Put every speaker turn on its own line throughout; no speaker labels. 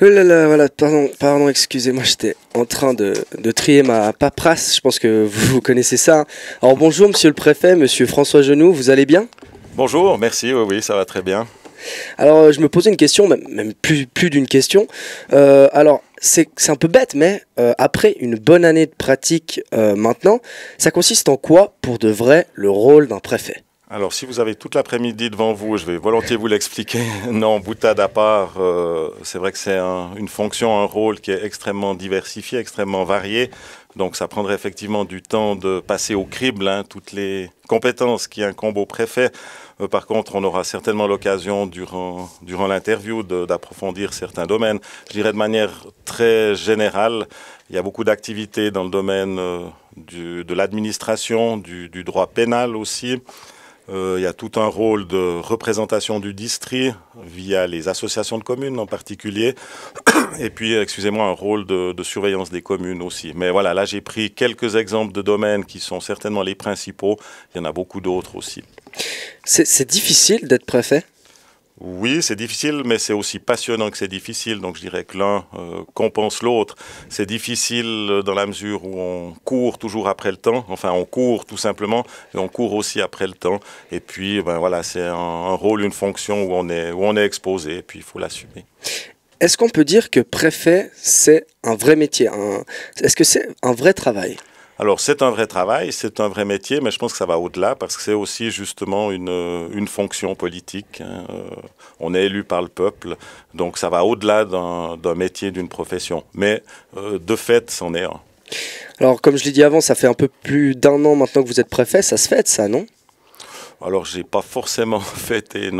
Oh là là, voilà, pardon, excusez-moi, j'étais en train de trier ma paperasse, je pense que vous connaissez ça. Alors bonjour monsieur le préfet, monsieur François Genoux, vous allez bien?
Bonjour, merci, oui, ça va très bien.
Alors je me posais une question, même plus d'une question. Alors c'est un peu bête, mais après une bonne année de pratique maintenant, ça consiste en quoi pour de vrai le rôle d'un préfet?
Alors, si vous avez toute l'après-midi devant vous, je vais volontiers vous l'expliquer. Non, boutade à part, c'est vrai que c'est une fonction, un rôle qui est extrêmement diversifié, extrêmement varié. Donc, ça prendrait effectivement du temps de passer au crible, toutes les compétences qui incombent au préfet. Par contre, on aura certainement l'occasion, durant l'interview, d'approfondir certains domaines. Je dirais de manière très générale, il y a beaucoup d'activités dans le domaine de l'administration, du droit pénal aussi. Il y a tout un rôle de représentation du district via les associations de communes en particulier. Et puis, excusez-moi, un rôle de surveillance des communes aussi. Mais voilà, là, j'ai pris quelques exemples de domaines qui sont certainement les principaux. Il y en a beaucoup d'autres aussi.
C'est difficile d'être préfet?
Oui, c'est difficile, mais c'est aussi passionnant que c'est difficile. Donc je dirais que l'un compense l'autre. C'est difficile dans la mesure où on court toujours après le temps. Enfin, on court tout simplement, et on court aussi après le temps. Et puis, ben voilà, c'est un rôle, une fonction où on est exposé, et puis il faut l'assumer.
Est-ce qu'on peut dire que préfet, c'est un vrai métier? Est-ce que c'est un vrai travail?
Alors, c'est un vrai travail, c'est un vrai métier, mais je pense que ça va au-delà parce que c'est aussi justement une fonction politique. On est élu par le peuple, donc ça va au-delà d'un métier, d'une profession. Mais de fait, c'en est un.
Alors, comme je l'ai dit avant, ça fait un peu plus d'un an maintenant que vous êtes préfet, ça se fête ça, non?
Alors, j'ai pas forcément fêté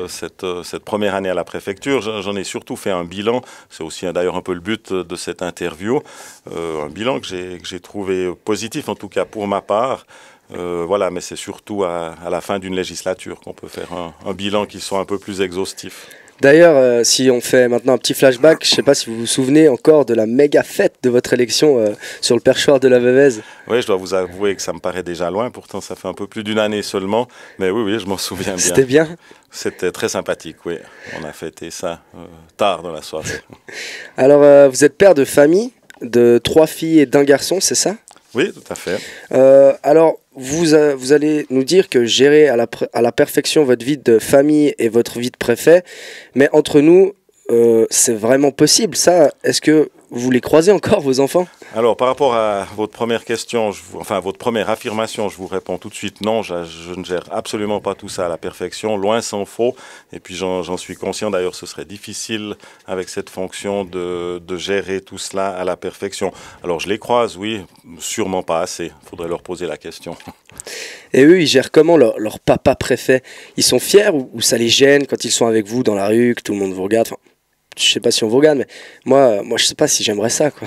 cette première année à la préfecture. J'en ai surtout fait un bilan. C'est aussi d'ailleurs un peu le but de cette interview. Un bilan que j'ai trouvé positif, en tout cas pour ma part. Voilà, mais c'est surtout à la fin d'une législature qu'on peut faire un bilan qui soit un peu plus exhaustif.
D'ailleurs, si on fait maintenant un petit flashback, je ne sais pas si vous vous souvenez encore de la méga fête de votre élection sur le perchoir de la Veveyse.
Oui, je dois vous avouer que ça me paraît déjà loin, pourtant ça fait un peu plus d'une année seulement, mais oui, je m'en souviens bien.
C'était bien?
C'était très sympathique, oui. On a fêté ça tard dans la soirée.
Alors, vous êtes père de famille, de 3 filles et d'un garçon, c'est ça?
Oui, tout à fait.
Alors, vous allez nous dire que gérer à la perfection votre vie de famille et votre vie de préfet, mais entre nous, c'est vraiment possible, ça? Est-ce que vous les croisez encore, vos enfants?
Alors, par rapport à votre première question, votre première affirmation, je vous réponds tout de suite non, je ne gère absolument pas tout ça à la perfection, loin s'en faut. Et puis, j'en suis conscient, d'ailleurs, ce serait difficile avec cette fonction de gérer tout cela à la perfection. Alors, je les croise, oui, sûrement pas assez. Il faudrait leur poser la question.
Et eux, ils gèrent comment leur papa préfet? Ils sont fiers ou ça les gêne quand ils sont avec vous dans la rue, que tout le monde vous regarde? Enfin, je sais pas si on vous regarde, mais moi je sais pas si j'aimerais ça, quoi.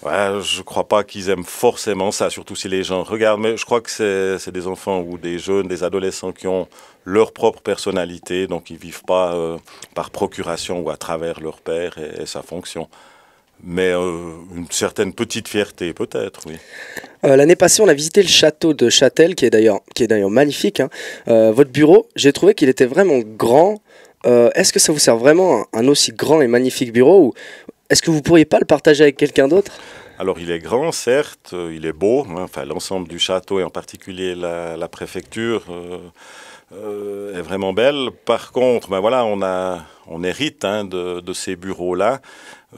Ouais, je crois pas qu'ils aiment forcément ça, surtout si les gens regardent. Mais je crois que c'est des enfants ou des jeunes, des adolescents qui ont leur propre personnalité, donc ils vivent pas par procuration ou à travers leur père et sa fonction. Mais une certaine petite fierté, peut-être, oui.
L'année passée, on a visité le château de Châtel, qui est d'ailleurs magnifique, hein. Votre bureau, j'ai trouvé qu'il était vraiment grand. Est-ce que ça vous sert vraiment un aussi grand et magnifique bureau ou est-ce que vous pourriez pas le partager avec quelqu'un d'autre?
Alors il est grand, certes, il est beau, enfin l'ensemble du château et en particulier la préfecture est vraiment belle. Par contre, ben voilà, on hérite de ces bureaux-là.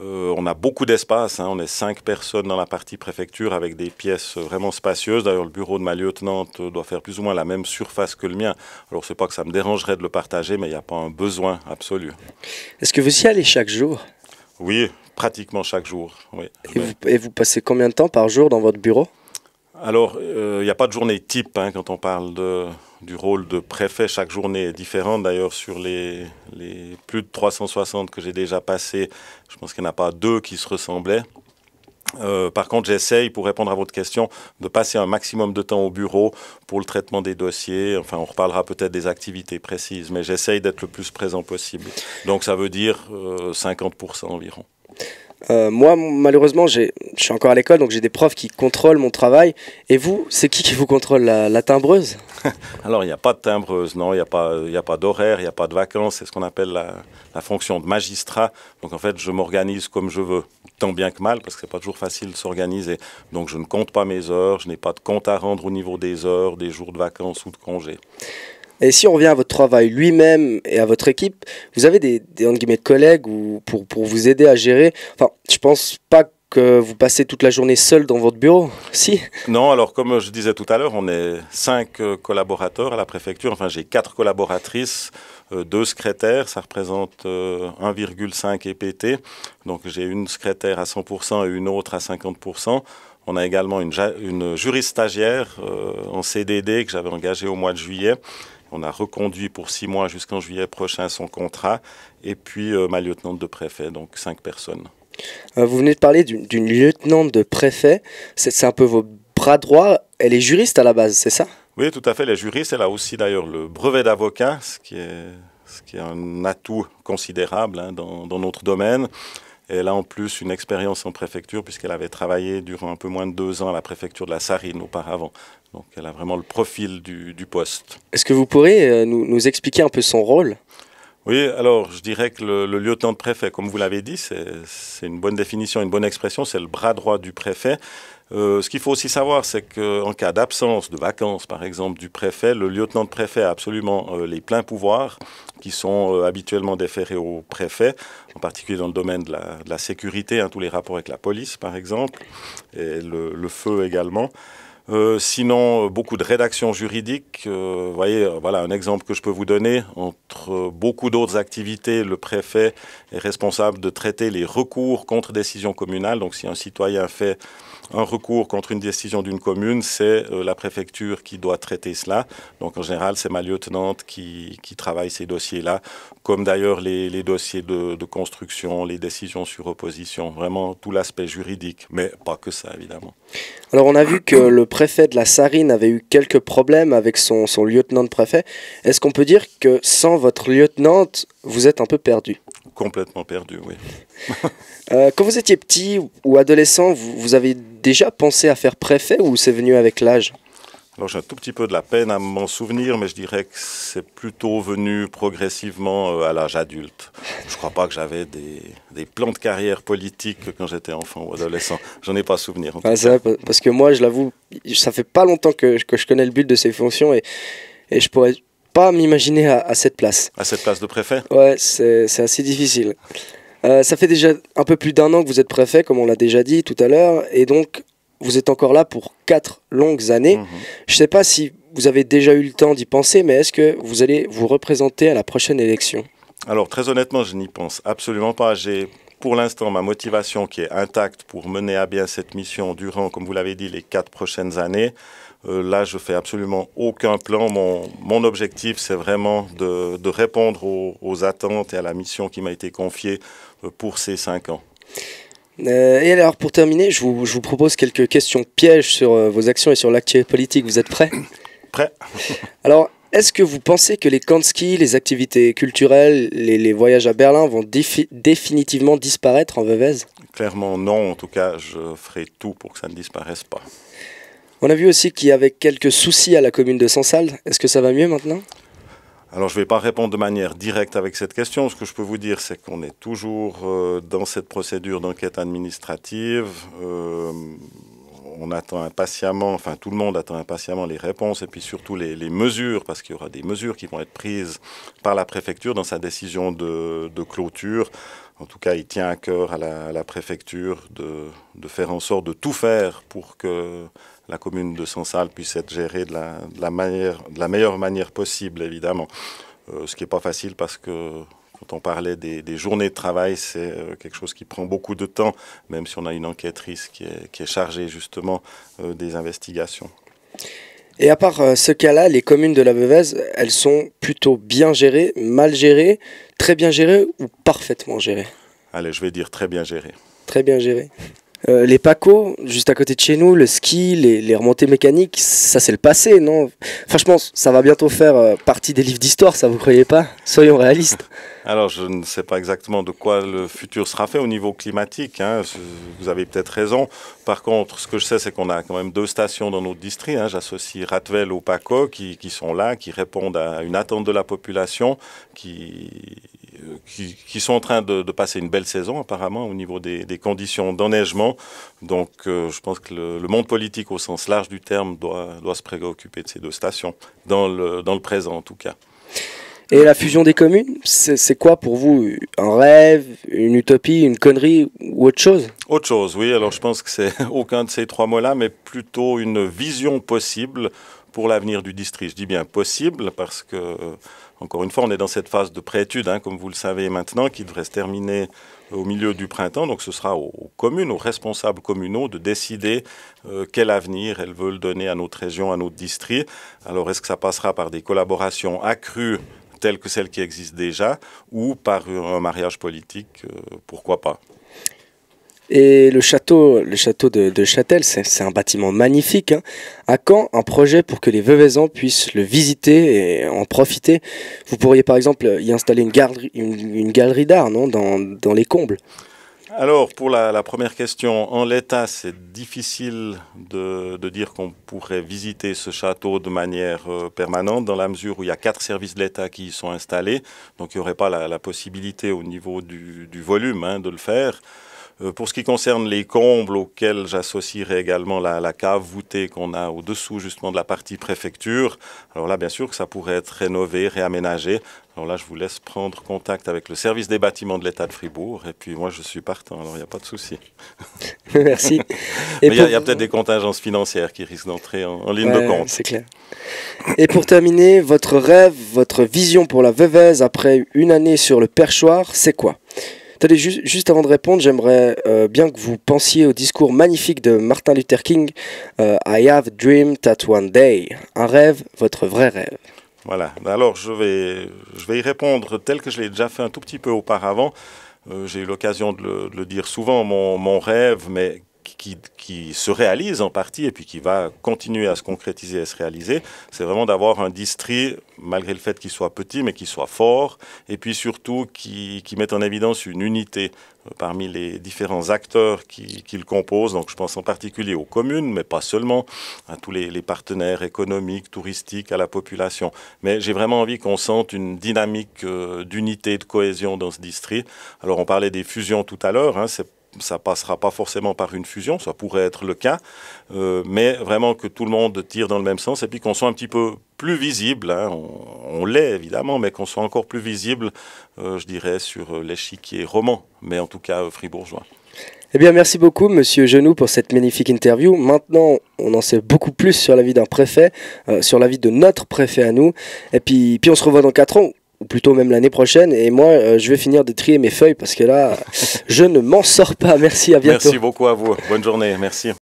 On a beaucoup d'espace, on est 5 personnes dans la partie préfecture avec des pièces vraiment spacieuses. D'ailleurs, le bureau de ma lieutenante doit faire plus ou moins la même surface que le mien. Alors, c'est pas que ça me dérangerait de le partager, mais il n'y a pas un besoin absolu.
Est-ce que vous y allez chaque jour?
Oui, pratiquement chaque jour. Oui.
Et vous passez combien de temps par jour dans votre bureau?
Alors, il n'y a pas de journée type quand on parle du rôle de préfet. Chaque journée est différente. D'ailleurs, sur les plus de 360 que j'ai déjà passés, je pense qu'il n'y en a pas 2 qui se ressemblaient. Par contre, j'essaye, pour répondre à votre question, de passer un maximum de temps au bureau pour le traitement des dossiers. Enfin, on reparlera peut-être des activités précises, mais j'essaye d'être le plus présent possible. Donc, ça veut dire 50% environ.
Moi, malheureusement, je suis encore à l'école, donc j'ai des profs qui contrôlent mon travail. Et vous, c'est qui vous contrôle, la timbreuse?
Alors, il n'y a pas de timbreuse, non, il y a pas d'horaire, il n'y a pas de vacances. C'est ce qu'on appelle la fonction de magistrat. Donc, en fait, je m'organise comme je veux, tant bien que mal, parce que c'est pas toujours facile de s'organiser. Donc, je ne compte pas mes heures, je n'ai pas de compte à rendre au niveau des heures, des jours de vacances ou de congés.
Et si on revient à votre travail lui-même et à votre équipe, vous avez des entre guillemets, collègues ou pour vous aider à gérer. Enfin, je pense pas que vous passez toute la journée seul dans votre bureau. Si.
Non, alors comme je disais tout à l'heure, on est 5 collaborateurs à la préfecture. Enfin, j'ai 4 collaboratrices, 2 secrétaires, ça représente 1,5 EPT. Donc j'ai une secrétaire à 100% et une autre à 50%. On a également une juriste stagiaire en CDD que j'avais engagée au mois de juillet. On a reconduit pour 6 mois jusqu'en juillet prochain son contrat. Et puis ma lieutenante de préfet, donc 5 personnes.
Vous venez de parler d'une lieutenante de préfet. C'est un peu vos bras droits. Elle est juriste à la base, c'est ça?
Oui, tout à fait. Les juristes, elle a aussi d'ailleurs le brevet d'avocat, ce qui est un atout considérable dans notre domaine. Et elle a en plus une expérience en préfecture puisqu'elle avait travaillé durant un peu moins de 2 ans à la préfecture de la Sarine auparavant. Donc elle a vraiment le profil du poste.
Est-ce que vous pourrez nous expliquer un peu son rôle?
Oui, alors je dirais que le lieutenant de préfet, comme vous l'avez dit, c'est une bonne définition, une bonne expression, c'est le bras droit du préfet. Ce qu'il faut aussi savoir, c'est qu'en cas d'absence, de vacances par exemple du préfet, le lieutenant de préfet a absolument les pleins pouvoirs qui sont habituellement déférés au préfet, en particulier dans le domaine de la sécurité, tous les rapports avec la police par exemple, et le feu également. Sinon, beaucoup de rédaction juridique. Vous voyez, voilà un exemple que je peux vous donner. Entre beaucoup d'autres activités, le préfet est responsable de traiter les recours contre décision communale. Donc, si un citoyen fait un recours contre une décision d'une commune, c'est la préfecture qui doit traiter cela. Donc, en général, c'est ma lieutenante qui travaille ces dossiers-là, comme d'ailleurs les dossiers de construction, les décisions sur opposition, vraiment tout l'aspect juridique, mais pas que ça, évidemment.
Alors on a vu que le préfet de la Sarine avait eu quelques problèmes avec son lieutenant de préfet. Est-ce qu'on peut dire que sans votre lieutenante, vous êtes un peu perdu?
Complètement perdu, oui.
Quand vous étiez petit ou adolescent, vous avez déjà pensé à faire préfet ou c'est venu avec l'âge?
Alors j'ai un tout petit peu de la peine à m'en souvenir, mais je dirais que c'est plutôt venu progressivement à l'âge adulte. Je ne crois pas que j'avais des plans de carrière politique quand j'étais enfant ou adolescent. J'en ai pas souvenir.
C'est vrai, parce que moi, je l'avoue, ça fait pas longtemps que je connais le but de ces fonctions et je pourrais pas m'imaginer à cette place.
À cette place de préfet?
Ouais, c'est assez difficile. Ça fait déjà un peu plus d'1 an que vous êtes préfet, comme on l'a déjà dit tout à l'heure, et donc vous êtes encore là pour 4 longues années. Je ne sais pas si vous avez déjà eu le temps d'y penser, mais est-ce que vous allez vous représenter à la prochaine élection?
Alors très honnêtement, je n'y pense absolument pas. J'ai pour l'instant ma motivation qui est intacte pour mener à bien cette mission durant, comme vous l'avez dit, les 4 prochaines années. Là, je fais absolument aucun plan. Mon objectif, c'est vraiment de répondre aux attentes et à la mission qui m'a été confiée pour ces 5 ans.
Et alors pour terminer, je vous propose quelques questions pièges sur vos actions et sur l'actualité politique. Vous êtes prêts?
Prêt.
Alors, est-ce que vous pensez que les camps de ski, les activités culturelles, les voyages à Berlin vont définitivement disparaître en Veuvez?
Clairement non, en tout cas je ferai tout pour que ça ne disparaisse pas.
On a vu aussi qu'il y avait quelques soucis à la commune de Sensal. Est-ce que ça va mieux maintenant?
Alors je ne vais pas répondre de manière directe avec cette question. Ce que je peux vous dire, c'est qu'on est toujours dans cette procédure d'enquête administrative. On attend impatiemment, enfin tout le monde attend impatiemment les réponses et puis surtout les mesures, parce qu'il y aura des mesures qui vont être prises par la préfecture dans sa décision de clôture. En tout cas, il tient à cœur à la préfecture de faire en sorte de tout faire pour que la commune de Sensal puisse être gérée de la meilleure manière possible, évidemment. Ce qui n'est pas facile parce que quand on parlait des journées de travail, c'est quelque chose qui prend beaucoup de temps, même si on a une enquêtrice qui est chargée justement des investigations.
Et à part ce cas-là, les communes de la Veuvez, elles sont plutôt bien gérées, mal gérées, très bien gérées ou parfaitement gérées?
Allez, je vais dire très bien gérées.
Très bien gérées. Les pacos, juste à côté de chez nous, le ski, les remontées mécaniques, ça c'est le passé, non? Franchement, ça va bientôt faire partie des livres d'histoire, ça vous croyez pas? Soyons réalistes.
Alors, je ne sais pas exactement de quoi le futur sera fait au niveau climatique, hein. Vous avez peut-être raison. Par contre, ce que je sais, c'est qu'on a quand même 2 stations dans notre district, hein. J'associe Ratvel au PACO qui sont là, qui répondent à une attente de la population, qui sont en train de passer une belle saison apparemment au niveau des conditions d'enneigement. Donc je pense que le monde politique au sens large du terme doit se préoccuper de ces 2 stations, dans le présent en tout cas.
Et la fusion des communes, c'est quoi pour vous? Un rêve, une utopie, une connerie ou autre chose?
Autre chose, oui. Alors je pense que c'est aucun de ces 3 mots-là, mais plutôt une vision possible pour l'avenir du district. Je dis bien possible parce que, encore une fois, on est dans cette phase de préétude, hein, comme vous le savez maintenant, qui devrait se terminer au milieu du printemps. Donc ce sera aux communes, aux responsables communaux de décider quel avenir elles veulent donner à notre région, à notre district. Alors est-ce que ça passera par des collaborations accrues telles que celles qui existent déjà ou par un mariage politique, pourquoi pas?
Et le château de Châtel, c'est un bâtiment magnifique, hein. À quand un projet pour que les Veuvezans puissent le visiter et en profiter? Vous pourriez par exemple y installer une galerie d'art, non, dans les combles?
Alors, pour la première question, en l'état, c'est difficile de dire qu'on pourrait visiter ce château de manière permanente, dans la mesure où il y a 4 services de l'État qui y sont installés. Donc, il n'y aurait pas la possibilité au niveau du volume, hein, de le faire. Pour ce qui concerne les combles, auxquels j'associerai également la cave voûtée qu'on a au-dessous justement de la partie préfecture, alors là, bien sûr que ça pourrait être rénové, réaménagé. Alors là, je vous laisse prendre contact avec le service des bâtiments de l'État de Fribourg. Et puis moi, je suis partant, alors il n'y a pas de souci.
Merci.
Mais il y a peut-être des contingences financières qui risquent d'entrer en ligne de compte.
C'est clair. Et pour terminer, votre rêve, votre vision pour la Veuvez après une année sur le perchoir, c'est quoi? Attendez, juste avant de répondre, j'aimerais bien que vous pensiez au discours magnifique de Martin Luther King, I have a dream that one day. Un rêve, votre vrai rêve.
Voilà, alors je vais y répondre tel que je l'ai déjà fait un tout petit peu auparavant. J'ai eu l'occasion de le dire souvent, mon rêve, mais qui se réalise en partie et puis qui va continuer à se concrétiser et à se réaliser, c'est vraiment d'avoir un district, malgré le fait qu'il soit petit, mais qui soit fort, et puis surtout qui mette en évidence une unité parmi les différents acteurs qui le composent. Donc je pense en particulier aux communes, mais pas seulement, à tous les partenaires économiques, touristiques, à la population. Mais j'ai vraiment envie qu'on sente une dynamique d'unité, de cohésion dans ce district. Alors on parlait des fusions tout à l'heure, hein, ça passera pas forcément par une fusion, ça pourrait être le cas, mais vraiment que tout le monde tire dans le même sens et puis qu'on soit un petit peu plus visible, hein, on l'est évidemment, mais qu'on soit encore plus visible, je dirais, sur l'échiquier roman, mais en tout cas fribourgeois.
Eh bien, merci beaucoup, Monsieur Genoux, pour cette magnifique interview. Maintenant, on en sait beaucoup plus sur la vie d'un préfet, sur la vie de notre préfet à nous, et puis on se revoit dans 4 ans. Ou plutôt même l'année prochaine, et moi je vais finir de trier mes feuilles parce que là je ne m'en sors pas. Merci, à bientôt.
Merci beaucoup à vous, bonne journée, merci.